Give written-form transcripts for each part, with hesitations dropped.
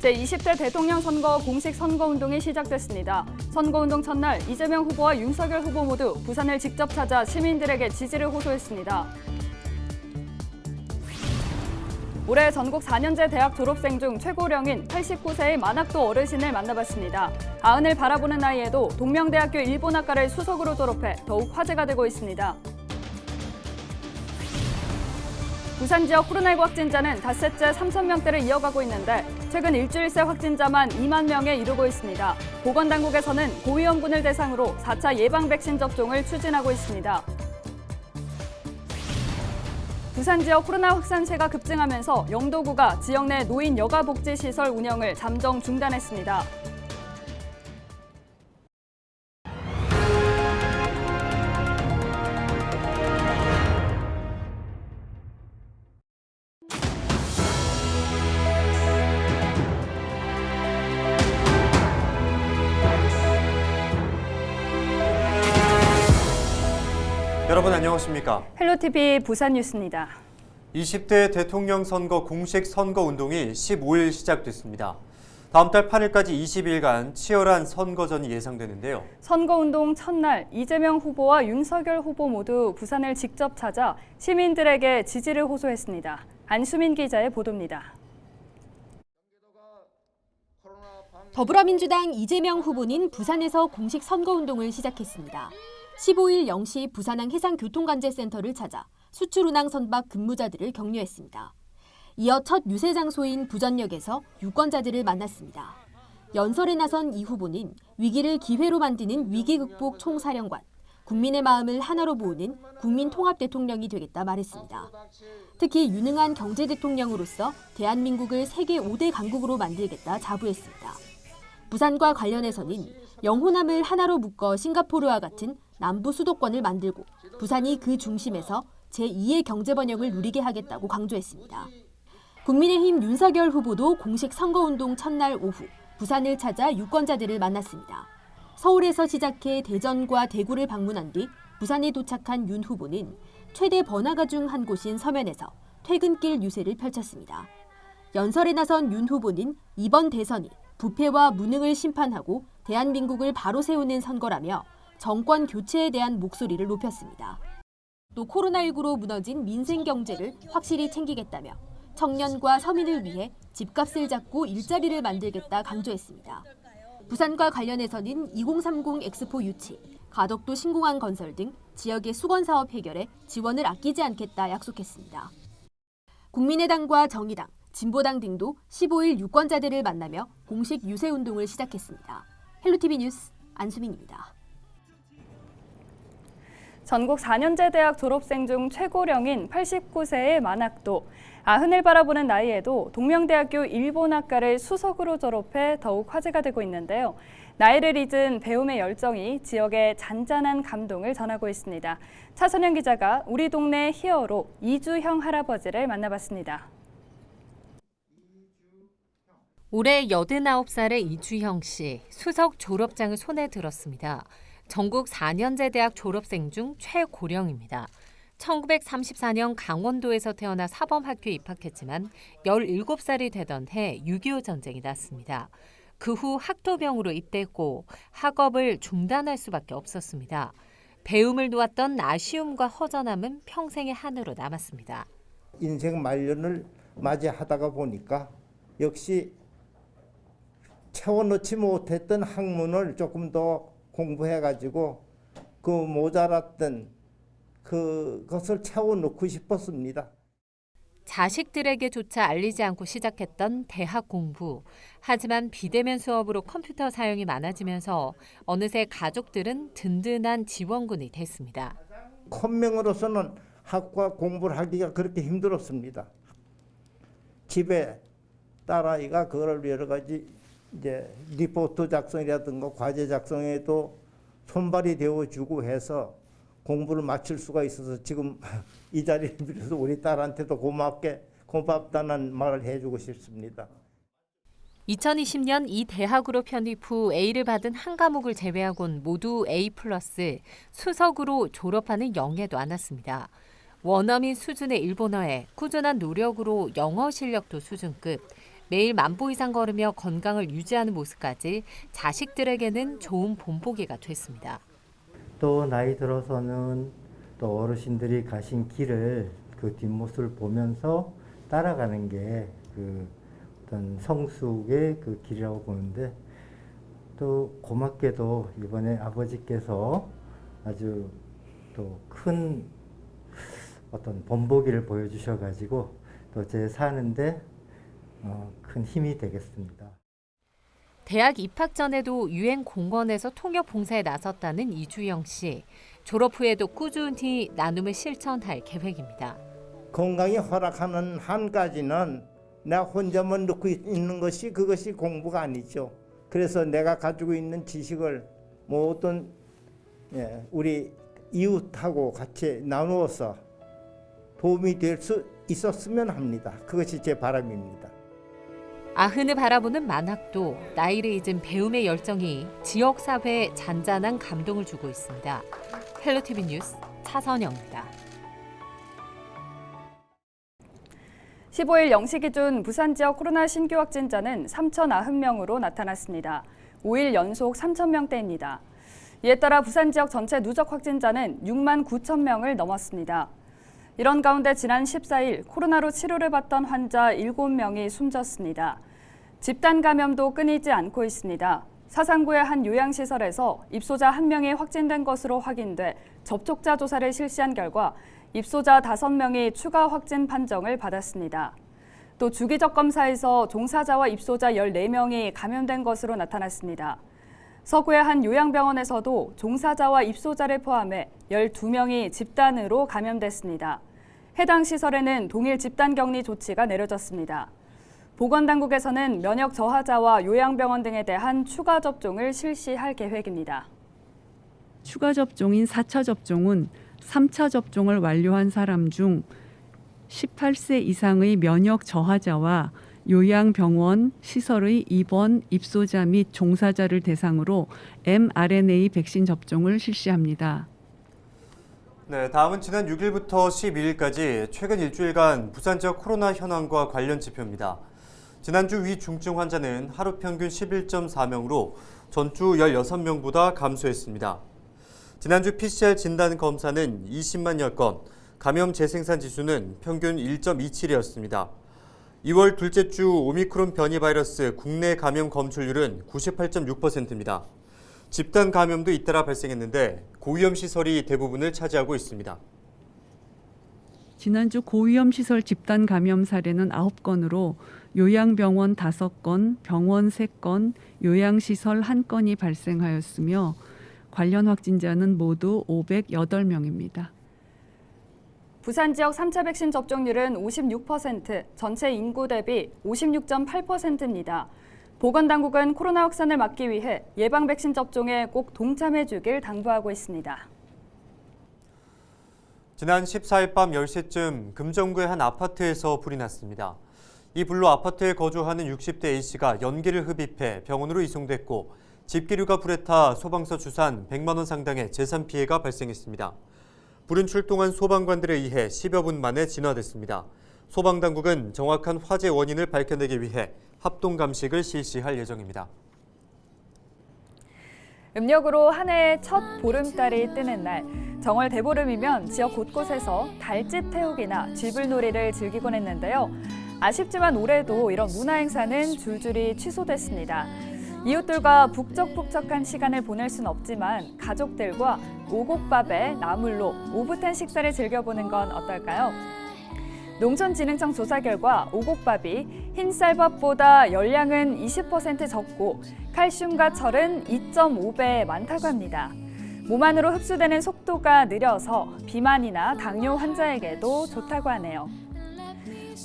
제20대 대통령 선거 공식 선거운동이 시작됐습니다. 선거운동 첫날 이재명 후보와 윤석열 후보 모두 부산을 직접 찾아 시민들에게 지지를 호소했습니다. 올해 전국 4년제 대학 졸업생 중 최고령인 89세의 만학도 어르신을 만나봤습니다. 아흔을 바라보는 나이에도 동명대학교 일본학과를 수석으로 졸업해 더욱 화제가 되고 있습니다. 부산 지역 코로나19 확진자는 닷새째 3,000명대를 이어가고 있는데 최근 일주일 새 확진자만 2만 명에 이르고 있습니다. 보건당국에서는 고위험군을 대상으로 4차 예방 백신 접종을 추진하고 있습니다. 부산 지역 코로나 확산세가 급증하면서 영도구가 지역 내 노인 여가복지시설 운영을 잠정 중단했습니다. 여러분 안녕하십니까? 헬로티비 부산 뉴스입니다. 20대 대통령 선거 공식 선거운동이 15일 시작됐습니다. 다음 달 8일까지 20일간 치열한 선거전이 예상되는데요. 선거운동 첫날 이재명 후보와 윤석열 후보 모두 부산을 직접 찾아 시민들에게 지지를 호소했습니다. 안수민 기자의 보도입니다. 더불어민주당 이재명 후보는 부산에서 공식 선거운동을 시작했습니다. 15일 0시 부산항 해상교통관제센터를 찾아 수출운항 선박 근무자들을 격려했습니다. 이어 첫 유세 장소인 부전역에서 유권자들을 만났습니다. 연설에 나선 이 후보는 위기를 기회로 만드는 위기극복 총사령관, 국민의 마음을 하나로 모으는 국민통합대통령이 되겠다 말했습니다. 특히 유능한 경제대통령으로서 대한민국을 세계 5대 강국으로 만들겠다 자부했습니다. 부산과 관련해서는 영호남을 하나로 묶어 싱가포르와 같은 남부 수도권을 만들고 부산이 그 중심에서 제2의 경제번영을 누리게 하겠다고 강조했습니다. 국민의힘 윤석열 후보도 공식 선거운동 첫날 오후 부산을 찾아 유권자들을 만났습니다. 서울에서 시작해 대전과 대구를 방문한 뒤 부산에 도착한 윤 후보는 최대 번화가 중 한 곳인 서면에서 퇴근길 유세를 펼쳤습니다. 연설에 나선 윤 후보는 이번 대선이 부패와 무능을 심판하고 대한민국을 바로 세우는 선거라며 정권 교체에 대한 목소리를 높였습니다. 또 코로나19로 무너진 민생 경제를 확실히 챙기겠다며 청년과 서민을 위해 집값을 잡고 일자리를 만들겠다 강조했습니다. 부산과 관련해서는 2030 엑스포 유치, 가덕도 신공항 건설 등 지역의 수건 사업 해결에 지원을 아끼지 않겠다 약속했습니다. 국민의당과 정의당, 진보당 등도 15일 유권자들을 만나며 공식 유세 운동을 시작했습니다. 헬로티비 뉴스 안수민입니다. 전국 4년제 대학 졸업생 중 최고령인 89세의 만학도, 아흔을 바라보는 나이에도 동명대학교 일본학과를 수석으로 졸업해 더욱 화제가 되고 있는데요. 나이를 잊은 배움의 열정이 지역에 잔잔한 감동을 전하고 있습니다. 차선영 기자가 우리 동네 히어로 이주형 할아버지를 만나봤습니다. 올해 89살의 이주형 씨, 수석 졸업장을 손에 들었습니다. 전국 4년제 대학 졸업생 중 최고령입니다. 1934년 강원도에서 태어나 사범학교에 입학했지만 17살이 되던 해 6.25 전쟁이 났습니다. 그 후 학도병으로 입대했고 학업을 중단할 수밖에 없었습니다. 배움을 놓았던 아쉬움과 허전함은 평생의 한으로 남았습니다. 인생 말년을 맞이하다가 보니까 역시 채워넣지 못했던 학문을 조금 더 공부해가지고 그 모자랐던 그것을 채워넣고 싶었습니다. 자식들에게조차 알리지 않고 시작했던 대학 공부. 하지만 비대면 수업으로 컴퓨터 사용이 많아지면서 어느새 가족들은 든든한 지원군이 됐습니다. 컴맹으로서는 학과 공부를 하기가 그렇게 힘들었습니다. 집에 딸아이가 그걸 여러 가지 이제 리포트 작성이라든가 과제 작성에도 손발이 되어주고 해서 공부를 마칠 수가 있어서 지금 이 자리를 빌어서 우리 딸한테도 고맙다는 말을 해주고 싶습니다. 2020년 이 대학으로 편입 후 A를 받은 한 과목을 제외하곤 모두 A+, 수석으로 졸업하는 영예도 않았습니다. 원어민 수준의 일본어에 꾸준한 노력으로 영어 실력도 수준급, 매일 10,000보 이상 걸으며 건강을 유지하는 모습까지 자식들에게는 좋은 본보기가 됐습니다. 또 나이 들어서는 또 어르신들이 가신 길을 그 뒷모습을 보면서 따라가는 게 그 어떤 성숙의 그 길이라고 보는데, 또 고맙게도 이번에 아버지께서 아주 또 큰 어떤 본보기를 보여주셔가지고 또 제 사는데 큰 힘이 되겠습니다. 대학 입학 전에도 유엔 공원에서 통역 봉사에 나섰다는 이주영 씨. 졸업 후에도 꾸준히 나눔을 실천할 계획입니다. 건강이 허락하는 한까지는 나 혼자만 놓고 있는 것이 그것이 공부가 아니죠. 그래서 내가 가지고 있는 지식을 뭐 어떤 우리 이웃하고 같이 나누어서 도움이 될 수 있었으면 합니다. 그것이 제 바람입니다. 아흔을 바라보는 만학도, 나이를 잊은 배움의 열정이 지역사회에 잔잔한 감동을 주고 있습니다. 헬로티비 뉴스 차선영입니다. 15일 0시 기준 부산 지역 코로나 신규 확진자는 3,090명으로 나타났습니다. 5일 연속 3,000명대입니다. 이에 따라 부산 지역 전체 누적 확진자는 6만 9천 명을 넘었습니다. 이런 가운데 지난 14일 코로나로 치료를 받던 환자 7명이 숨졌습니다. 집단 감염도 끊이지 않고 있습니다. 사상구의 한 요양시설에서 입소자 1명이 확진된 것으로 확인돼 접촉자 조사를 실시한 결과 입소자 5명이 추가 확진 판정을 받았습니다. 또 주기적 검사에서 종사자와 입소자 14명이 감염된 것으로 나타났습니다. 서구의 한 요양병원에서도 종사자와 입소자를 포함해 12명이 집단으로 감염됐습니다. 해당 시설에는 동일 집단격리 조치가 내려졌습니다. 보건당국에서는 면역 저하자와 요양병원 등에 대한 추가 접종을 실시할 계획입니다. 추가 접종인 4차 접종은 3차 접종을 완료한 사람 중 18세 이상의 면역 저하자와 요양병원 시설의 입원, 입소자 및 종사자를 대상으로 mRNA 백신 접종을 실시합니다. 네, 다음은 지난 6일부터 12일까지 최근 일주일간 부산 지역 코로나 현황과 관련 지표입니다. 지난주 위중증 환자는 하루 평균 11.4명으로 전주 16명보다 감소했습니다. 지난주 PCR 진단 검사는 20만여 건, 감염 재생산 지수는 평균 1.27이었습니다. 2월 둘째 주 오미크론 변이 바이러스 국내 감염 검출률은 98.6%입니다. 집단 감염도 잇따라 발생했는데 고위험 시설이 대부분을 차지하고 있습니다. 지난주 고위험 시설 집단 감염 사례는 9건으로 요양병원 5건, 병원 3건, 요양시설 1건이 발생하였으며 관련 확진자는 모두 508명입니다. 부산 지역 3차 백신 접종률은 56%, 전체 인구 대비 56.8%입니다. 보건당국은 코로나 확산을 막기 위해 예방 백신 접종에 꼭 동참해 주길 당부하고 있습니다. 지난 14일 밤 10시쯤 금정구의 한 아파트에서 불이 났습니다. 이 불로 아파트에 거주하는 60대 A씨가 연기를 흡입해 병원으로 이송됐고 집기류가 불에 타 소방서 주산 100만 원 상당의 재산 피해가 발생했습니다. 불은 출동한 소방관들에 의해 10여 분 만에 진화됐습니다. 소방당국은 정확한 화재 원인을 밝혀내기 위해 합동 감식을 실시할 예정입니다. 음력으로 한 해의 첫 보름달이 뜨는 날, 정월 대보름이면 지역 곳곳에서 달집 태우기나 쥐불놀이를 즐기곤 했는데요. 아쉽지만 올해도 이런 문화 행사는 줄줄이 취소됐습니다. 이웃들과 북적북적한 시간을 보낼 순 없지만 가족들과 오곡밥에 나물로 오붓한 식사를 즐겨보는 건 어떨까요? 농촌진흥청 조사 결과 오곡밥이 흰쌀밥보다 열량은 20% 적고 칼슘과 철은 2.5배 많다고 합니다. 몸 안으로 흡수되는 속도가 느려서 비만이나 당뇨 환자에게도 좋다고 하네요.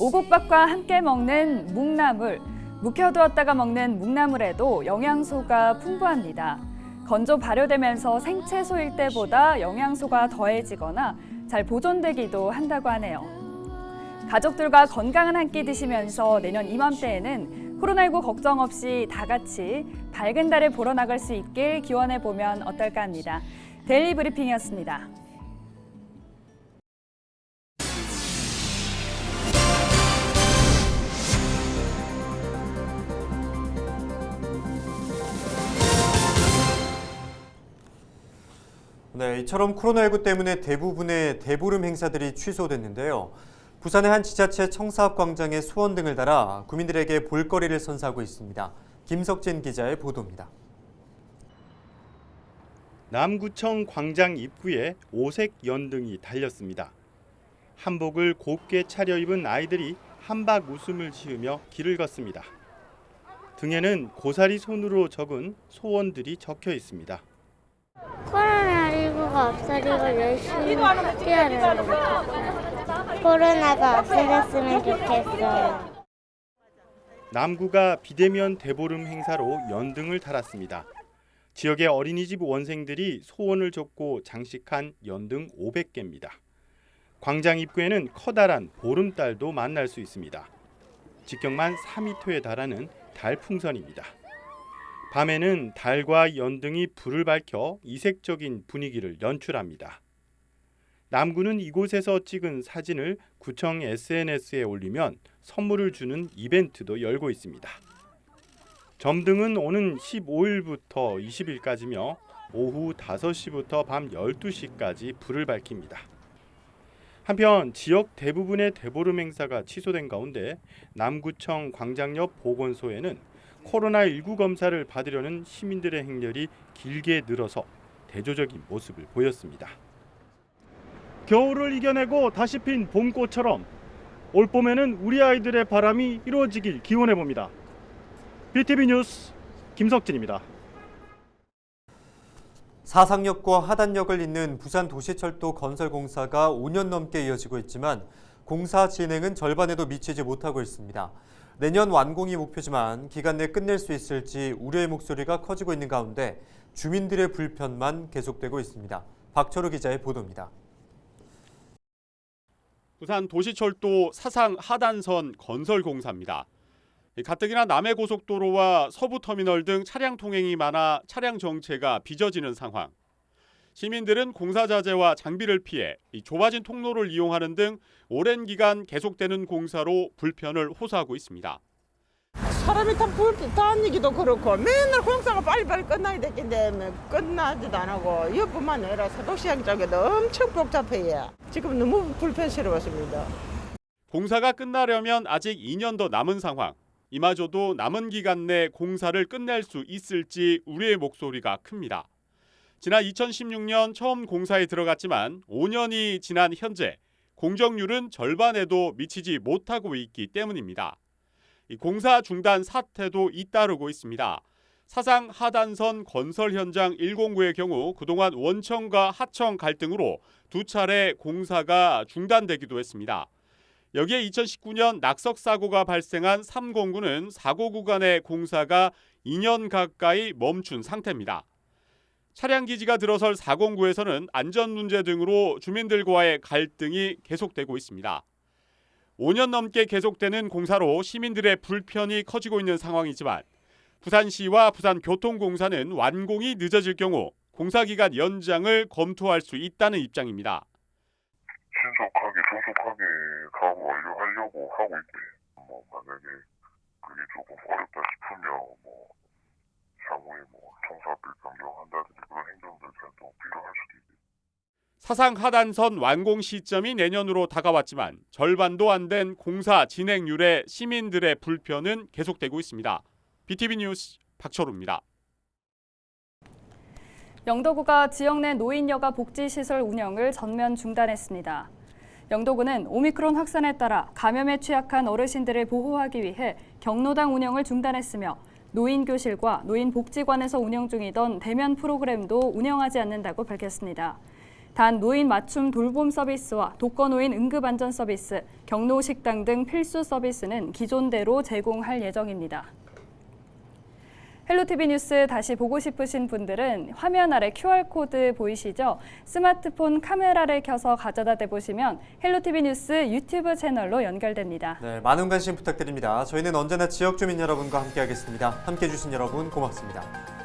오곡밥과 함께 먹는 묵나물, 묵혀두었다가 먹는 묵나물에도 영양소가 풍부합니다. 건조 발효되면서 생채소일 때보다 영양소가 더해지거나 잘 보존되기도 한다고 하네요. 가족들과 건강한 한 끼 드시면서 내년 이맘때에는 코로나19 걱정 없이 다 같이 밝은 달을 보러 나갈 수 있길 기원해보면 어떨까 합니다. 데일리 브리핑이었습니다. 네, 이처럼 코로나19 때문에 대부분의 대보름 행사들이 취소됐는데요. 부산의 한 지자체 청사앞광장에 소원 등을 달아 구민들에게 볼거리를 선사하고 있습니다. 김석진 기자의 보도입니다. 남구청 광장 입구에 오색 연등이 달렸습니다. 한복을 곱게 차려입은 아이들이 한박 웃음을 지으며 길을 걷습니다. 등에는 고사리 손으로 적은 소원들이 적혀 있습니다. 코로나19가 없어지고 열심히 뛰어내는 것. 코로나가 없어졌으면 좋겠어요. 남구가 비대면 대보름 행사로 연등을 달았습니다. 지역의 어린이집 원생들이 소원을 적고 장식한 연등 500개입니다. 광장 입구에는 커다란 보름달도 만날 수 있습니다. 직경만 4m에 달하는 달풍선입니다. 밤에는 달과 연등이 불을 밝혀 이색적인 분위기를 연출합니다. 남구는 이곳에서 찍은 사진을 구청 SNS에 올리면 선물을 주는 이벤트도 열고 있습니다. 점등은 오는 15일부터 20일까지며 오후 5시부터 밤 12시까지 불을 밝힙니다. 한편 지역 대부분의 대보름 행사가 취소된 가운데 남구청 광장 옆 보건소에는 코로나19 검사를 받으려는 시민들의 행렬이 길게 늘어서 대조적인 모습을 보였습니다. 겨울을 이겨내고 다시 핀 봄꽃처럼 올봄에는 우리 아이들의 바람이 이루어지길 기원해봅니다. BTV 뉴스 김석진입니다. 사상역과 하단역을 잇는 부산 도시철도 건설 공사가 5년 넘게 이어지고 있지만 공사 진행은 절반에도 미치지 못하고 있습니다. 내년 완공이 목표지만 기간 내 끝낼 수 있을지 우려의 목소리가 커지고 있는 가운데 주민들의 불편만 계속되고 있습니다. 박철우 기자의 보도입니다. 부산 도시철도 사상 하단선 건설 공사입니다. 가뜩이나 남해고속도로와 서부터미널 등 차량 통행이 많아 차량 정체가 빚어지는 상황. 시민들은 공사 자재와 장비를 피해 좁아진 통로를 이용하는 등 오랜 기간 계속되는 공사로 불편을 호소하고 있습니다. 사람이 다한 얘기도 그렇고 맨날 공사가 빨리빨리 끝나야 되겠는데 끝나지도 안 하고 이것뿐만 아니라 서도시장 쪽에도 엄청 복잡해요. 지금 너무 불편스러웠습니다. 공사가 끝나려면 아직 2년 더 남은 상황. 이마저도 남은 기간 내 공사를 끝낼 수 있을지 우려의 목소리가 큽니다. 지난 2016년 처음 공사에 들어갔지만 5년이 지난 현재 공정률은 절반에도 미치지 못하고 있기 때문입니다. 공사 중단 사태도 잇따르고 있습니다. 사상 하단선 건설 현장 109의 경우 그동안 원청과 하청 갈등으로 두 차례 공사가 중단되기도 했습니다. 여기에 2019년 낙석 사고가 발생한 309는 사고 구간의 공사가 2년 가까이 멈춘 상태입니다. 차량 기지가 들어설 409에서는 안전 문제 등으로 주민들과의 갈등이 계속되고 있습니다. 5년 넘게 계속되는 공사로 시민들의 불편이 커지고 있는 상황이지만 부산시와 부산교통공사는 완공이 늦어질 경우 공사기간 연장을 검토할 수 있다는 입장입니다. 신속하게 조속하게 사업 완료하려고 하고 있고요. 만약에 그게 조금 어렵다 싶으면 향후에 청사를 변경한다든지 그런 행정들도 필요할 수도 있고요. 사상 하단선 완공 시점이 내년으로 다가왔지만 절반도 안 된 공사 진행률에 시민들의 불편은 계속되고 있습니다. BTV 뉴스 박철우입니다. 영도구가 지역 내 노인 여가 복지시설 운영을 전면 중단했습니다. 영도구는 오미크론 확산에 따라 감염에 취약한 어르신들을 보호하기 위해 경로당 운영을 중단했으며 노인교실과 노인복지관에서 운영 중이던 대면 프로그램도 운영하지 않는다고 밝혔습니다. 단 노인 맞춤 돌봄 서비스와 독거노인 응급안전 서비스, 경로식당 등 필수 서비스는 기존대로 제공할 예정입니다. 헬로티비 뉴스 다시 보고 싶으신 분들은 화면 아래 QR코드 보이시죠? 스마트폰 카메라를 켜서 가져다 대보시면 헬로티비 뉴스 유튜브 채널로 연결됩니다. 네, 많은 관심 부탁드립니다. 저희는 언제나 지역 주민 여러분과 함께하겠습니다. 함께해 주신 여러분 고맙습니다.